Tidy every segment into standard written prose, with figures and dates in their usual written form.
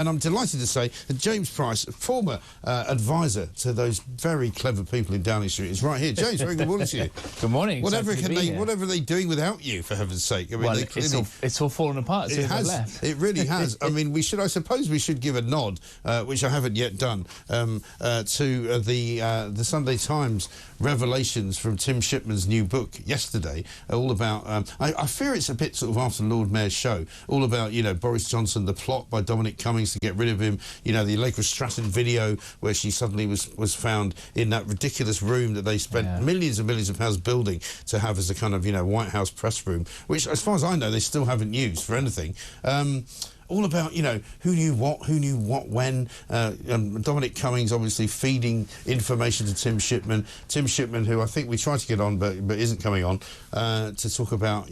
And I'm delighted to say that James Price, former advisor to those very clever people in Downing Street, is right here. James, very good morning to you. Good morning. Whatever are they doing without you, for heaven's sake? I mean, well, they clearly, it's all fallen apart since I left. It really has. I mean, I suppose we should give a nod, which I haven't yet done, to the Sunday Times revelations from Tim Shipman's new book yesterday, all about. I fear it's a bit sort of after Lord Mayor's show, all about Boris Johnson, the plot by Dominic Cummings to get rid of him. The Allegra Stratton video where she suddenly was found in that ridiculous room that they spent millions and millions of pounds building to have as a kind of White House press room, which, as far as I know, they still haven't used for anything. All about, who knew what, when. Dominic Cummings obviously feeding information to Tim Shipman. Tim Shipman, who I think we tried to get on but isn't coming on, to talk about,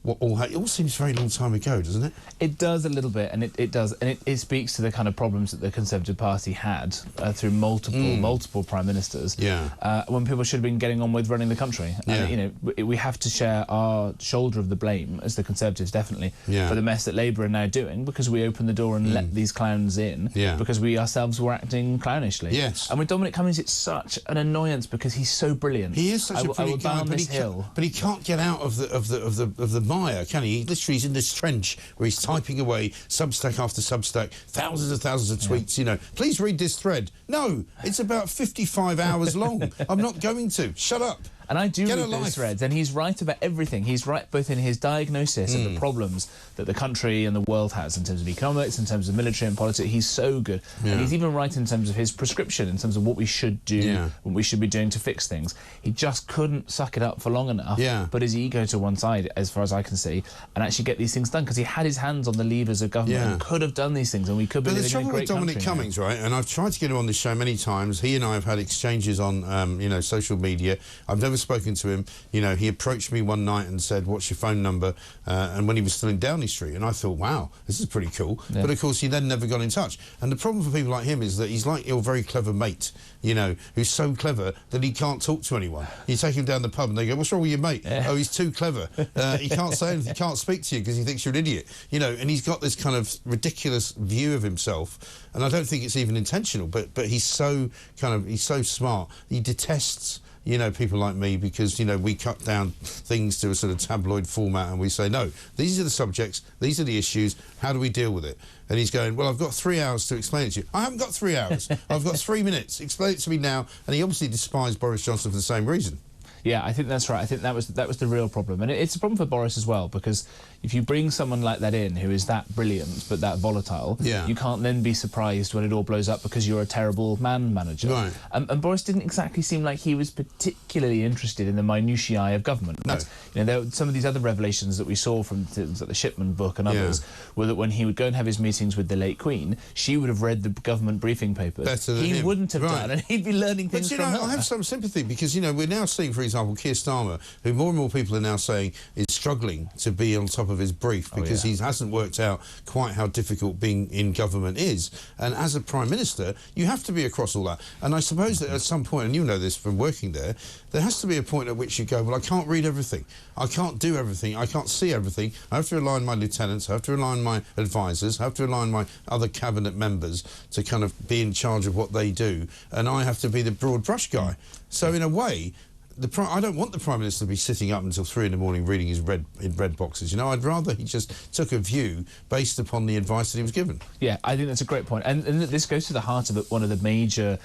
what it all seems a very long time ago, doesn't it? It does a little bit, and it does, and it speaks to the kind of problems that the Conservative Party had through multiple prime ministers. Yeah. When people should have been getting on with running the country. Yeah. And, we have to share our shoulder of the blame, as the Conservatives definitely, for the mess that Labour are now doing, because we opened the door and let these clowns in, because we ourselves were acting clownishly. Yes. And with Dominic Cummings, it's such an annoyance because he's so brilliant. He is such a brilliant guy, but he can't get out of the mire, can he? He literally is in this trench where he's typing away Substack after Substack, thousands and thousands of tweets. Please read this thread. No, it's about 55 hours long. I'm not going to. Shut up. And I do read those threads, and he's right about everything. He's right both in his diagnosis of the problems that the country and the world has in terms of economics, in terms of military and politics. He's so good. And he's even right in terms of his prescription, in terms of what we should do, what we should be doing to fix things. He just couldn't suck it up for long enough, put his ego to one side, as far as I can see, and actually get these things done, because he had his hands on the levers of government and could have done these things, and we could be living in a great country. But the trouble with Dominic Cummings, right, and I've tried to get him on this show many times. He and I have had exchanges on, social media. I've never spoken to him. He approached me one night and said, "What's your phone number?" And when he was still in Downing Street, and I thought, wow, this is pretty cool. But of course, he then never got in touch. And the problem for people like him is that he's like your very clever mate, who's so clever that he can't talk to anyone. You take him down the pub and they go, "What's wrong with your mate?" "Oh, he's too clever. He can't say anything, he can't speak to you because he thinks you're an idiot." And he's got this kind of ridiculous view of himself, and I don't think it's even intentional, but he's so smart. He detests people like me because, we cut down things to a sort of tabloid format and we say, no, these are the subjects, these are the issues, how do we deal with it? And he's going, well, I've got 3 hours to explain it to you. I haven't got 3 hours. I've got 3 minutes. Explain it to me now. And he obviously despised Boris Johnson for the same reason. Yeah, I think that's right. I think that was the real problem. And it's a problem for Boris as well, because if you bring someone like that in who is that brilliant but that volatile, you can't then be surprised when it all blows up because you're a terrible manager. Right. And Boris didn't exactly seem like he was particularly interested in the minutiae of government. No. There were some of these other revelations that we saw from the Shipman book and others were that when he would go and have his meetings with the late Queen, she would have read the government briefing papers. Better than he him. wouldn't have done, and he'd be learning things from her. I have some sympathy because, we're now seeing, for example, Keir Starmer, who more and more people are now saying is struggling to be on top of his brief because he hasn't worked out quite how difficult being in government is. And as a Prime Minister, you have to be across all that. And I suppose that at some point, and you know this from working there has to be a point at which you go, well, I can't read everything. I can't do everything. I can't see everything. I have to rely on my lieutenants. I have to rely on my advisors. I have to rely on my other cabinet members to kind of be in charge of what they do. And I have to be the broad brush guy. So in a way, I don't want the Prime Minister to be sitting up until 3 in the morning reading his red boxes. I'd rather he just took a view based upon the advice that he was given. Yeah, I think that's a great point. And this goes to the heart of one of the major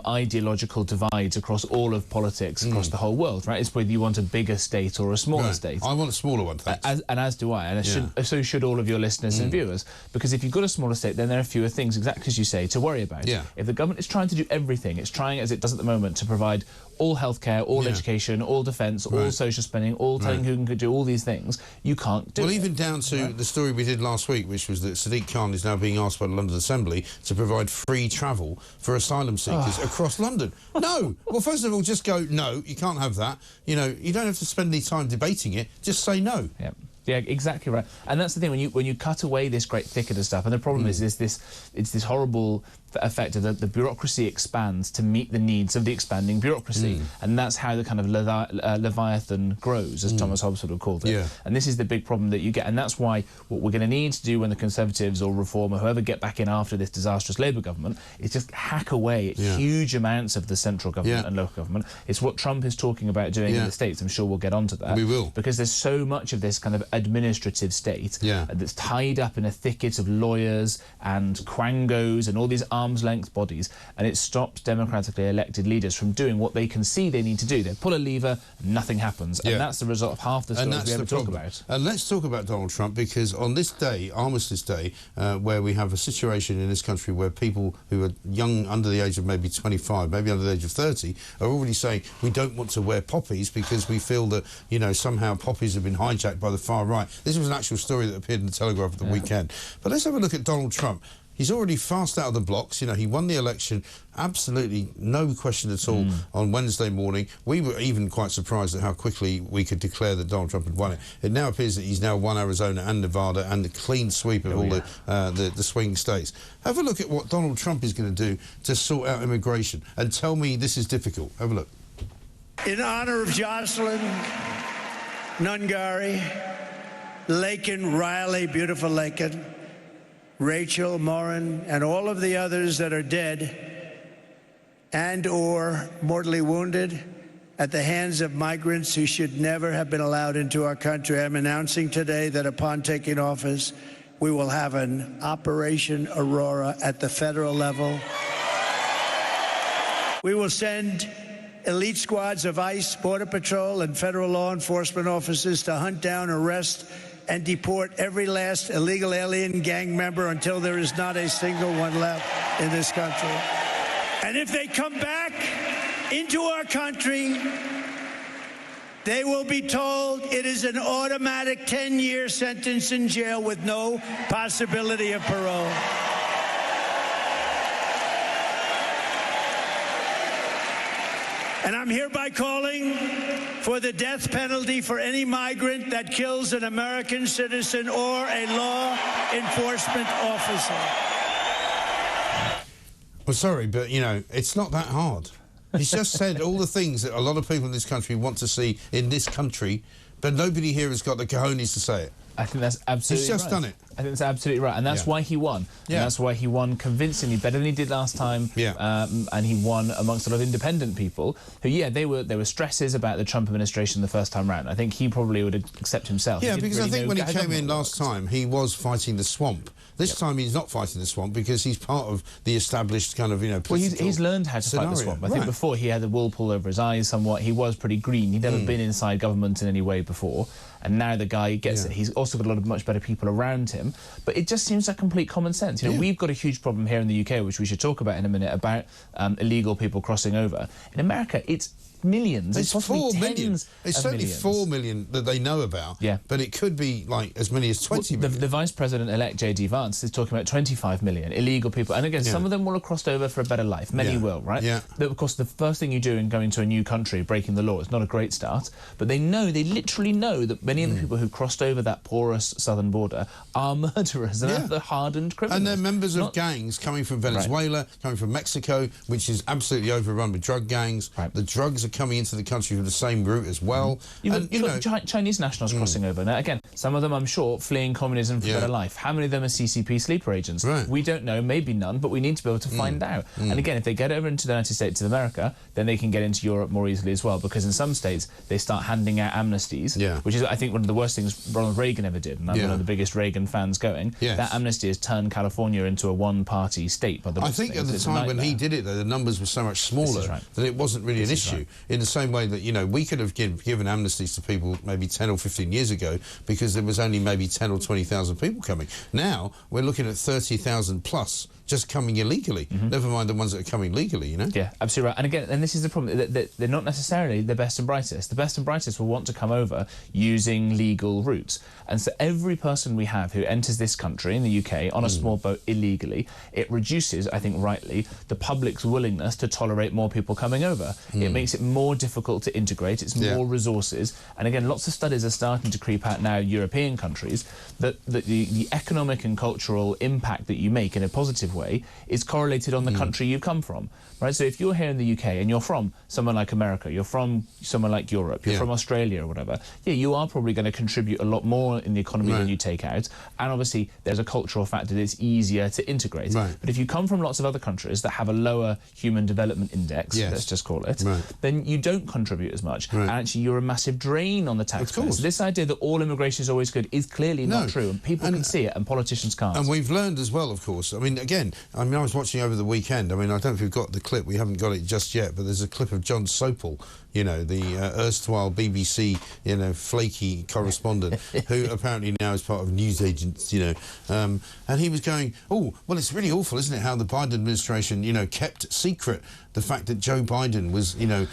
ideological divides across all of politics, across the whole world, right? It's whether you want a bigger state or a smaller state. I want a smaller one, thanks. As do I, and so should all of your listeners and viewers, because if you've got a smaller state, then there are fewer things, exactly as you say, to worry about. If the government is trying to do everything, it's trying, as it does at the moment, to provide all healthcare, all education, all defence, all social spending, all telling who can do all these things, you can't do it. Well, even down to the story we did last week, which was that Sadiq Khan is now being asked by the London Assembly to provide free travel for asylum seekers across London. No! Well, first of all, just go, no, you can't have that. You don't have to spend any time debating it, just say no. Yep. Yeah, exactly right. And that's the thing, when you cut away this great thicket of stuff, and the problem is it's this horrible effect of the bureaucracy expands to meet the needs of the expanding bureaucracy, and that's how the kind of Leviathan grows, as Thomas Hobbes would have called it. Yeah. And this is the big problem that you get, and that's why what we're going to need to do when the Conservatives or Reform or whoever get back in after this disastrous Labour government is just hack away at huge amounts of the central government and local government. It's what Trump is talking about doing in the States. I'm sure we'll get onto that. We will. Because there's so much of this kind of administrative state that's tied up in a thicket of lawyers and quangos and all these arm's length bodies, and it stops democratically elected leaders from doing what they can see they need to do. They pull a lever, nothing happens, and that's the result of half the stories we ever talk about. And let's talk about Donald Trump, because on this day, Armistice Day, where we have a situation in this country where people who are young, under the age of maybe 25, maybe under the age of 30, are already saying we don't want to wear poppies because we feel that, you know, somehow poppies have been hijacked by the far right. This was an actual story that appeared in the Telegraph at the weekend. But let's have a look at Donald Trump. He's already fast out of the blocks. You know, he won the election, absolutely no question at all, on Wednesday morning. We were even quite surprised at how quickly we could declare that Donald Trump had won it. It now appears that he's now won Arizona and Nevada and the clean sweep of all the swing states. Have a look at what Donald Trump is going to do to sort out immigration, and tell me this is difficult. Have a look. In honor of Jocelyn, Nungari, Lakin, Riley, beautiful Lakin, Rachel, Morin, and all of the others that are dead and or mortally wounded at the hands of migrants who should never have been allowed into our country, I'm announcing today that upon taking office, we will have an Operation Aurora at the federal level. We will send elite squads of ICE, Border Patrol, and federal law enforcement officers to hunt down, arrest, and deport every last illegal alien gang member until there is not a single one left in this country. And if they come back into our country, they will be told it is an automatic 10-year sentence in jail with no possibility of parole. And I'm hereby calling for the death penalty for any migrant that kills an American citizen or a law enforcement officer. Well, sorry, but, you know, it's not that hard. He's just said all the things that a lot of people in this country want to see in this country, but nobody here has got the cojones to say it. I think that's absolutely right. He's just done it. I think that's absolutely right, and that's why he won. And that's why he won convincingly, better than he did last time. And he won amongst a lot of independent people who, there were stresses about the Trump administration the first time round. I think he probably would accept himself. Yeah, because I think when he came in last time, he was fighting the swamp. This time he's not fighting the swamp because he's part of the established kind of, you know, political Well, he's learned how to fight the swamp. I think before he had the wool pulled over his eyes somewhat. He was pretty green. He'd never been inside government in any way before. And now the guy gets it. He's also got a lot of much better people around him. But it just seems like complete common sense. You know, we've got a huge problem here in the UK, which we should talk about in a minute, about illegal people crossing over. In America, it's millions. It's 4 million. It's certainly 4 million that they know about. Yeah. But it could be like as many as 20 million. The Vice President-elect J.D. Vance is talking about 25 million illegal people. And again, some of them will have crossed over for a better life. Many will, right? Yeah. But of course, the first thing you do in going to a new country, breaking the law, is not a great start. But they know, they literally know that many of the people who crossed over that porous southern border are murderers and are hardened criminals. And they're members of gangs coming from Venezuela, coming from Mexico, which is absolutely overrun with drug gangs. The drugs are coming into the country from the same route as well. You've got Chinese nationals crossing over. Now, again, some of them, I'm sure, fleeing communism for better life. How many of them are CCP sleeper agents? We don't know, maybe none, but we need to be able to find out. And again, if they get over into the United States of America, then they can get into Europe more easily as well, because in some states, they start handing out amnesties, which is, I think, one of the worst things Ronald Reagan ever did, and I'm one of the biggest Reagan fans going. That amnesty has turned California into a one-party state. By the I think at the time when he did it, though, the numbers were so much smaller that it wasn't really an issue. In the same way that, you know, we could have given amnesties to people maybe 10 or 15 years ago because there was only maybe 10 or 20,000 people coming. Now we're looking at 30,000 plus just coming illegally. Never mind the ones that are coming legally, you know? Yeah, absolutely right. And again, and this is the problem, that they're not necessarily the best and brightest. The best and brightest will want to come over using legal routes. And so every person we have who enters this country in the UK on a small boat illegally, it reduces, I think rightly, the public's willingness to tolerate more people coming over. It makes it more difficult to integrate, it's more resources. And again, lots of studies are starting to creep out now, European countries, that the economic and cultural impact that you make in a positive way is correlated on the country you come from. Right? So if you're here in the UK and you're from somewhere like America, you're from somewhere like Europe, you're from Australia or whatever, you are probably going to contribute a lot more in the economy than you take out. And obviously there's a cultural factor that it's easier to integrate. But if you come from lots of other countries that have a lower human development index, let's just call it, then you don't contribute as much. And actually you're a massive drain on the taxpayers. So this idea that all immigration is always good is clearly not true, and people can see it and politicians can't. And we've learned as well, of course. I mean, again, I was watching over the weekend. I mean, I don't know if we've got the clip. We haven't got it just yet, but there's a clip of John Sopel, you know, the erstwhile BBC, you know, flaky correspondent, who apparently now is part of newsagents, you know, and he was going, oh, well, it's really awful, isn't it, how the Biden administration, you know, kept secret the fact that Joe Biden was, you know,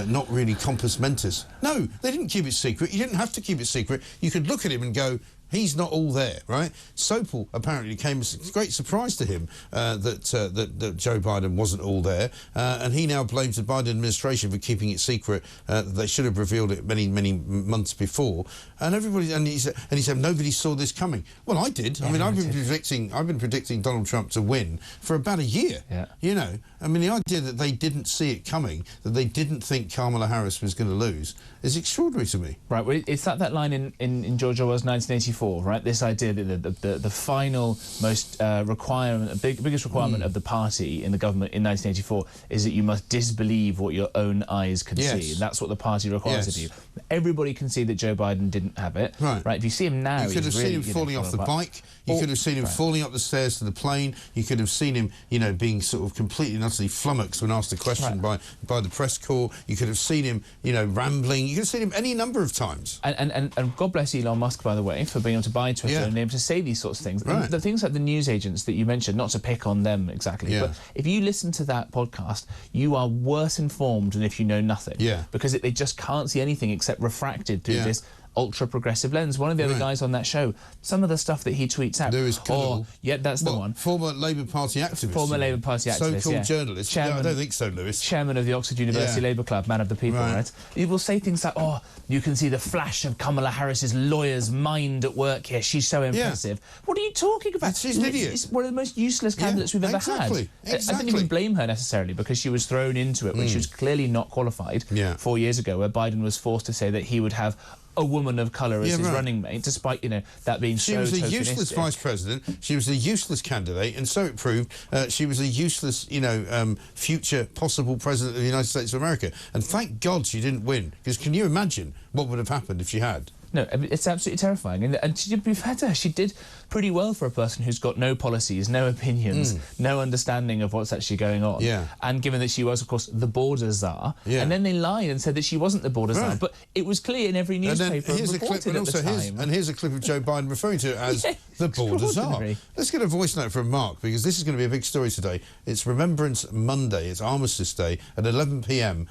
not really compos mentis. No, they didn't keep it secret. You didn't have to keep it secret. You could look at him and go, he's not all there, right? Sopel apparently came as a great surprise to him that Joe Biden wasn't all there, and he now blames the Biden administration for keeping it secret. They should have revealed it many months before. And everybody, and he said nobody saw this coming. Well, I did. I mean, I've been predicting Donald Trump to win for about a year. You know, I mean, the idea that they didn't see it coming, that they didn't think Kamala Harris was going to lose, is extraordinary to me. Right. Well, it's that line in George Orwell's 1984, right? This idea that the final most requirement, biggest requirement of the party in the government in 1984 is that you must disbelieve what your own eyes can see. And that's what the party requires of you. Everybody can see that Joe Biden didn't have it. Right. If you see him now, you could have seen him falling off the bike. You could have seen him falling up the stairs to the plane. You could have seen him, you know, being sort of completely and utterly flummoxed when asked a question by the press corps. You could have seen him, you know, rambling. You could have seen him any number of times. And God bless Elon Musk, by the way, for being able to buy Twitter and able to say these sorts of things. And the things like the news agents that you mentioned, not to pick on them exactly, but if you listen to that podcast, you are worse informed than if you know nothing. Because they just can't see anything except refracted through this ultra-progressive lens. One of the other guys on that show, some of the stuff that he tweets out... There is that's the one. Former Labour Party activist. Former Labour Party activist, so-called journalist. Chairman, I don't think so, Lewis. Chairman of the Oxford University Labour Club, man of the people, right? He will say things like, oh, you can see the flash of Kamala Harris's lawyer's mind at work here. She's so impressive. What are you talking about? She's an idiot. It's one of the most useless candidates we've ever had. I don't even blame her necessarily, because she was thrown into it when she was clearly not qualified 4 years ago, where Biden was forced to say that he would have a woman of colour as his running mate, despite, you know, that being so tokenistic. She was a useless vice president, she was a useless candidate, and so it proved she was a useless, you know, future possible president of the United States of America. And thank God she didn't win, because can you imagine what would have happened if she had? No, it's absolutely terrifying. And to be fair to her, she did pretty well for a person who's got no policies, no opinions, no understanding of what's actually going on. And given that she was, of course, the border czar, and then they lied and said that she wasn't the border czar, but it was clear in every newspaper and reported at the time. And here's a clip of Joe Biden referring to it as the border czar. Let's get a voice note from Mark, because this is going to be a big story today. It's Remembrance Monday, it's Armistice Day. At 11 a.m.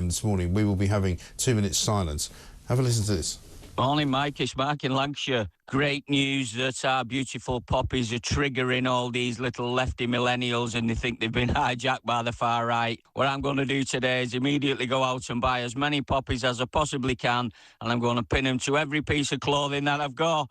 this morning, we will be having 2 minutes silence. Have a listen to this. Morning, Mike. It's Mark in Lancashire. Great news that our beautiful poppies are triggering all these little lefty millennials, and they think they've been hijacked by the far right. What I'm going to do today is immediately go out and buy as many poppies as I possibly can, and I'm going to pin them to every piece of clothing that I've got.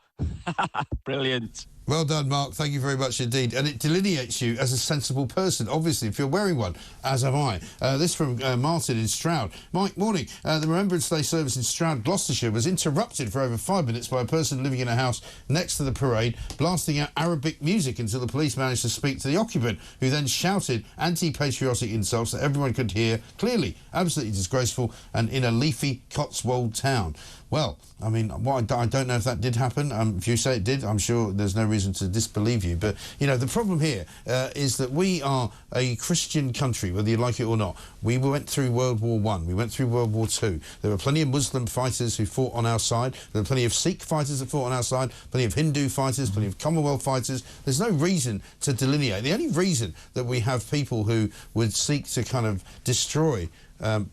Brilliant. Well done, Mark. Thank you very much indeed. And it delineates you as a sensible person, obviously, if you're wearing one, as am I. This from Martin in Stroud. Mike, morning. The Remembrance Day service in Stroud, Gloucestershire, was interrupted for over 5 minutes by a person living in a house next to the parade, blasting out Arabic music until the police managed to speak to the occupant, who then shouted anti-patriotic insults that everyone could hear clearly. Absolutely disgraceful, and in a leafy Cotswold town. Well, I mean, I don't know if that did happen. If you say it did, I'm sure there's no reason to disbelieve you. But, you know, the problem here is that we are a Christian country, whether you like it or not. We went through World War I. We went through World War II. There were plenty of Muslim fighters who fought on our side. There were plenty of Sikh fighters that fought on our side, plenty of Hindu fighters, plenty of Commonwealth fighters. There's no reason to delineate. The only reason that we have people who would seek to kind of destroy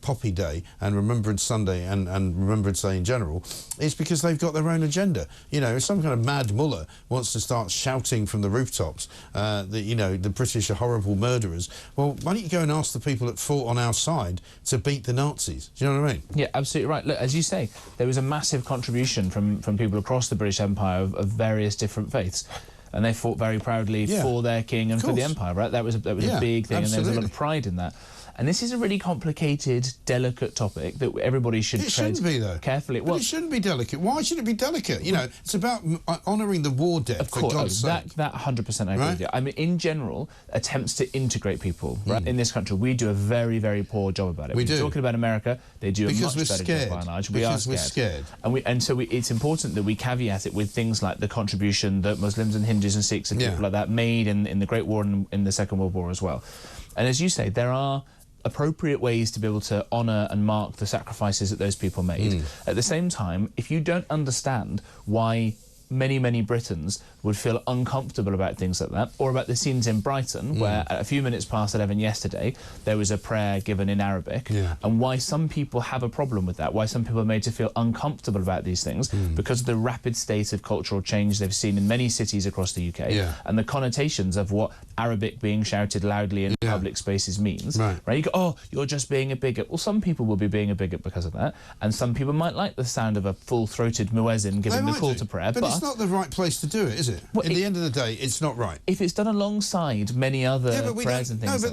Poppy Day and Remembrance Sunday and Remembrance Day in general is because they've got their own agenda. You know, if some kind of mad mullah wants to start shouting from the rooftops that, you know, the British are horrible murderers, well, why don't you go and ask the people that fought on our side to beat the Nazis? Do you know what I mean? Yeah, absolutely right. Look, as you say, there was a massive contribution from people across the British Empire of various different faiths. And they fought very proudly for their king and for the empire, right? That was a big thing, and there was a lot of pride in that. And this is a really complicated, delicate topic that everybody should tread shouldn't be, though. Carefully. But it shouldn't be delicate. Why should it be delicate? You know, it's about honouring the war dead, of course, for God's sake. That 100% I agree with you. I mean, in general, attempts to integrate people in this country, we do a very, very poor job about it. We do. Talking about America, they do a much better job by and large. We are scared. We're scared. And so it's important that we caveat it with things like the contribution that Muslims and Hindus and Sikhs and people like that made in the Great War and in the Second World War as well. And as you say, there are appropriate ways to be able to honour and mark the sacrifices that those people made. At the same time, if you don't understand why many Britons would feel uncomfortable about things like that, or about the scenes in Brighton where at a few minutes past 11 yesterday there was a prayer given in Arabic, and why some people have a problem with that, why some people are made to feel uncomfortable about these things because of the rapid state of cultural change they've seen in many cities across the UK and the connotations of what Arabic being shouted loudly in public spaces means. Right? You go, oh, you're just being a bigot. Well, some people will be being a bigot because of that, and some people might like the sound of a full-throated muezzin giving the call to prayer. But it's not the right place to do it, is it? Well, in the end of the day, it's not right. If it's done alongside many other prayers and things but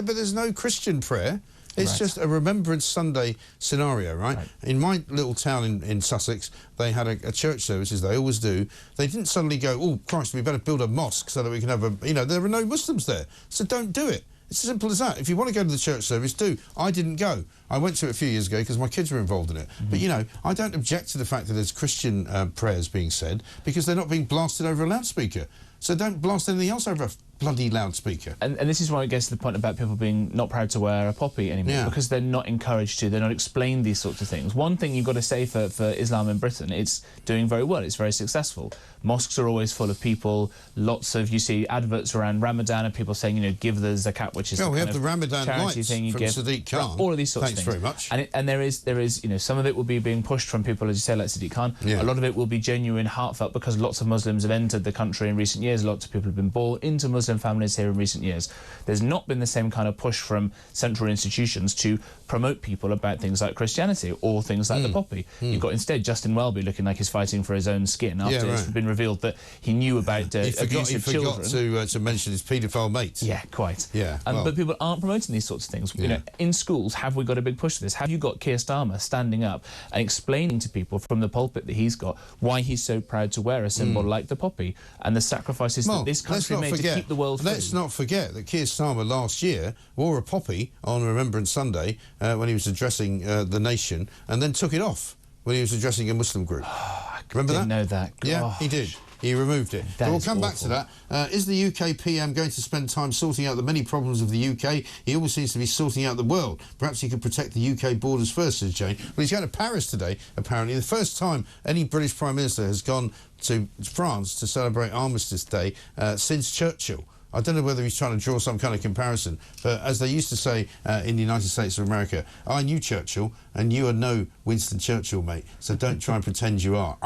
there's no Christian prayer. It's just a Remembrance Sunday scenario, right? In my little town in Sussex, they had a church service, as they always do. They didn't suddenly go, oh, Christ, we better build a mosque so that we can have a... You know, there are no Muslims there, so don't do it. It's as simple as that. If you want to go to the church service, do. I didn't go. I went to it a few years ago because my kids were involved in it. But, you know, I don't object to the fact that there's Christian prayers being said because they're not being blasted over a loudspeaker. So don't blast anything else over a bloody loudspeaker. And this is why I guess the point about people being not proud to wear a poppy anymore, because they're not encouraged to, they're not explained these sorts of things. One thing you've got to say for Islam in Britain, it's doing very well, it's very successful. Mosques are always full of people, lots of, you see adverts around Ramadan and people saying, you know, give the zakat, which is we have the Ramadan charity lights thing you from give. Sadiq Khan. All of these sorts of things. Thanks very much. And there is, you know, some of it will be being pushed from people, as you say, like Sadiq Khan. A lot of it will be genuine, heartfelt, because lots of Muslims have entered the country in recent years. Lots of people have been born into Muslim families here in recent years. There's not been the same kind of push from central institutions to promote people about things like Christianity or things like the poppy. You've got instead Justin Welby looking like he's fighting for his own skin after it's been revealed that he knew about abusive children. He forgot to mention his paedophile mates. Yeah, quite. Yeah. But people aren't promoting these sorts of things. You know, in schools, have we got a big push for this? Have you got Keir Starmer standing up and explaining to people from the pulpit that he's got why he's so proud to wear a symbol like the poppy and the sacrifices that this country made to keep the world free? Let's not forget that Keir Starmer last year wore a poppy on Remembrance Sunday when he was addressing the nation, and then took it off when he was addressing a Muslim group. Remember that? I didn't know that. Yeah, he did. He removed it. But we'll come back to that. Is the UK PM going to spend time sorting out the many problems of the UK? He always seems to be sorting out the world. Perhaps he could protect the UK borders first, says Jane. Well, he's going to Paris today, apparently. The first time any British Prime Minister has gone to France to celebrate Armistice Day since Churchill. I don't know whether he's trying to draw some kind of comparison, but as they used to say in the United States of America, I knew Churchill, and you are no Winston Churchill, mate, so don't try and pretend you are.